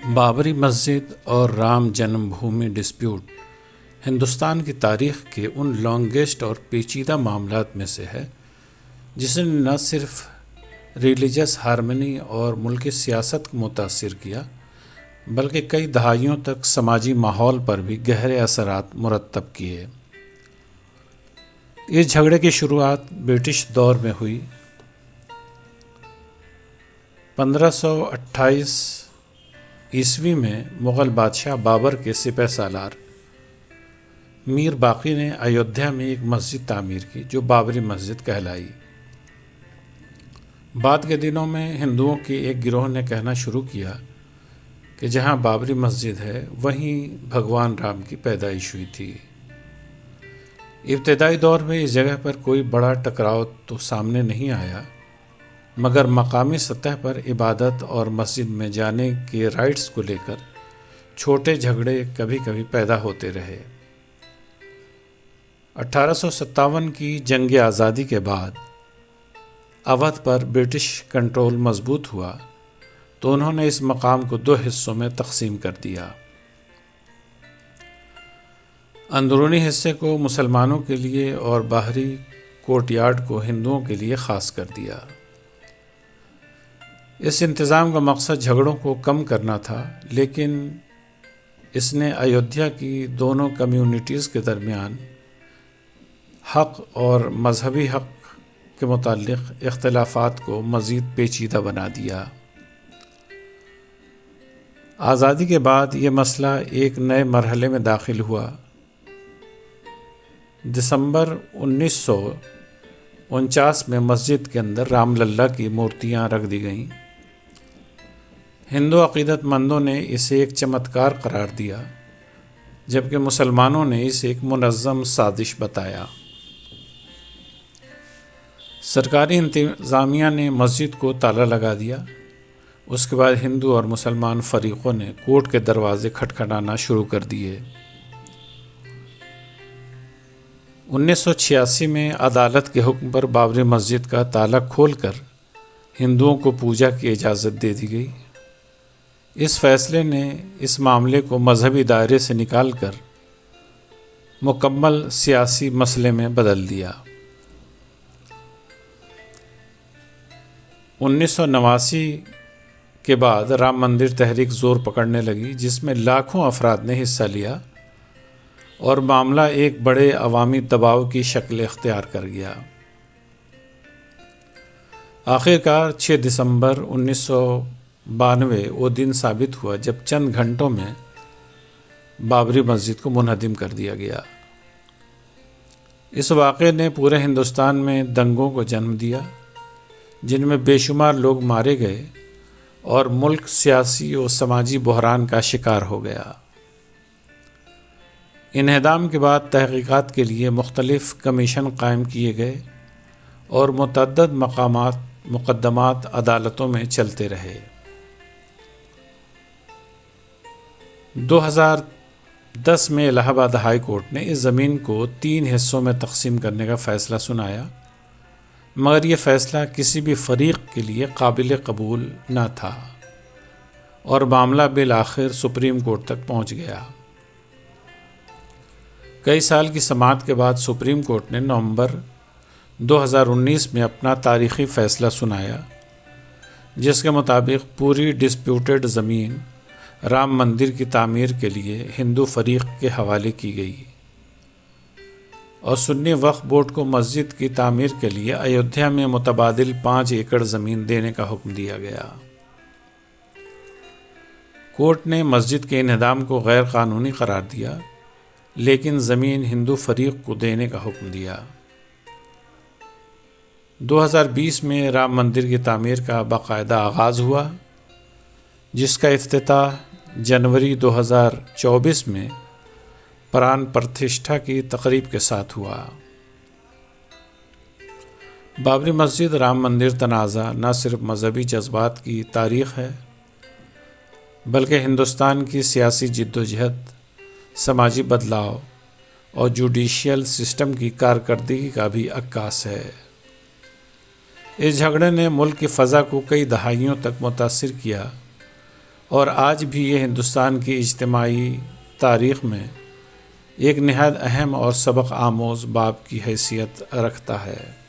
بابری مسجد اور رام جنم بھومی ڈسپیوٹ ہندوستان کی تاریخ کے ان لانگیسٹ اور پیچیدہ معاملات میں سے ہے جس نے نہ صرف ریلیجس ہارمنی اور ملکی سیاست کو متاثر کیا بلکہ کئی دہائیوں تک سماجی ماحول پر بھی گہرے اثرات مرتب کیے۔ اس جھگڑے کی شروعات برٹش دور میں ہوئی۔ 1528 عیسوی میں مغل بادشاہ بابر کے سپہ سالار میر باقی نے ایودھیا میں ایک مسجد تعمیر کی جو بابری مسجد کہلائی۔ بعد کے دنوں میں ہندوؤں کے ایک گروہ نے کہنا شروع کیا کہ جہاں بابری مسجد ہے وہیں بھگوان رام کی پیدائش ہوئی تھی۔ ابتدائی دور میں اس جگہ پر کوئی بڑا ٹکراؤ تو سامنے نہیں آیا، مگر مقامی سطح پر عبادت اور مسجد میں جانے کے رائٹس کو لے کر چھوٹے جھگڑے کبھی کبھی پیدا ہوتے رہے۔ 1857 کی جنگ آزادی کے بعد اودھ پر برٹش کنٹرول مضبوط ہوا تو انہوں نے اس مقام کو 2 حصوں میں تقسیم کر دیا۔ اندرونی حصے کو مسلمانوں کے لیے اور باہری کورٹ یارڈ کو ہندوؤں کے لیے خاص کر دیا۔ اس انتظام کا مقصد جھگڑوں کو کم کرنا تھا، لیکن اس نے ایودھیا کی دونوں کمیونٹیز کے درمیان حق اور مذہبی حق کے متعلق اختلافات کو مزید پیچیدہ بنا دیا۔ آزادی کے بعد یہ مسئلہ ایک نئے مرحلے میں داخل ہوا۔ دسمبر 1949 میں مسجد کے اندر رام للا کی مورتیاں رکھ دی گئیں۔ ہندو عقیدت مندوں نے اسے ایک چمتکار قرار دیا، جبکہ مسلمانوں نے اسے ایک منظم سازش بتایا۔ سرکاری انتظامیہ نے مسجد کو تالا لگا دیا۔ اس کے بعد ہندو اور مسلمان فریقوں نے کورٹ کے دروازے کھٹکھٹانا شروع کر دیے۔ 1986 میں عدالت کے حکم پر بابری مسجد کا تالا کھول کر ہندوؤں کو پوجا کی اجازت دے دی گئی۔ اس فیصلے نے اس معاملے کو مذہبی دائرے سے نکال کر مکمل سیاسی مسئلے میں بدل دیا۔ 1989 کے بعد رام مندر تحریک زور پکڑنے لگی، جس میں لاکھوں افراد نے حصہ لیا اور معاملہ ایک بڑے عوامی دباؤ کی شکل اختیار کر گیا۔ آخرکار 6 دسمبر 1992 وہ دن ثابت ہوا جب چند گھنٹوں میں بابری مسجد کو منہدم کر دیا گیا۔ اس واقعے نے پورے ہندوستان میں دنگوں کو جنم دیا، جن میں بے شمار لوگ مارے گئے اور ملک سیاسی و سماجی بحران کا شکار ہو گیا۔ انہدام کے بعد تحقیقات کے لیے مختلف کمیشن قائم کیے گئے اور متعدد مقدمات عدالتوں میں چلتے رہے۔ 2010 میں الہ آباد ہائی کورٹ نے اس زمین کو 3 حصوں میں تقسیم کرنے کا فیصلہ سنایا، مگر یہ فیصلہ کسی بھی فریق کے لیے قابل قبول نہ تھا اور معاملہ بالآخر سپریم کورٹ تک پہنچ گیا۔ کئی سال کی سماعت کے بعد سپریم کورٹ نے نومبر 2019 میں اپنا تاریخی فیصلہ سنایا، جس کے مطابق پوری ڈسپیوٹڈ زمین رام مندر کی تعمیر کے لیے ہندو فریق کے حوالے کی گئی اور سنی وقف بورڈ کو مسجد کی تعمیر کے لیے ایودھیا میں متبادل 5 ایکڑ زمین دینے کا حکم دیا گیا۔ کورٹ نے مسجد کے انہدام کو غیر قانونی قرار دیا، لیکن زمین ہندو فریق کو دینے کا حکم دیا۔ 2020 میں رام مندر کی تعمیر کا باقاعدہ آغاز ہوا، جس کا افتتاح جنوری 2024 میں پران پرتشٹھا کی تقریب کے ساتھ ہوا۔ بابری مسجد رام مندر تنازع نہ صرف مذہبی جذبات کی تاریخ ہے، بلکہ ہندوستان کی سیاسی جدوجہد، سماجی بدلاؤ اور جوڈیشل سسٹم کی کارکردگی کا بھی عکاس ہے۔ اس جھگڑے نے ملک کی فضا کو کئی دہائیوں تک متاثر کیا اور آج بھی یہ ہندوستان کی اجتماعی تاریخ میں ایک نہایت اہم اور سبق آموز باب کی حیثیت رکھتا ہے۔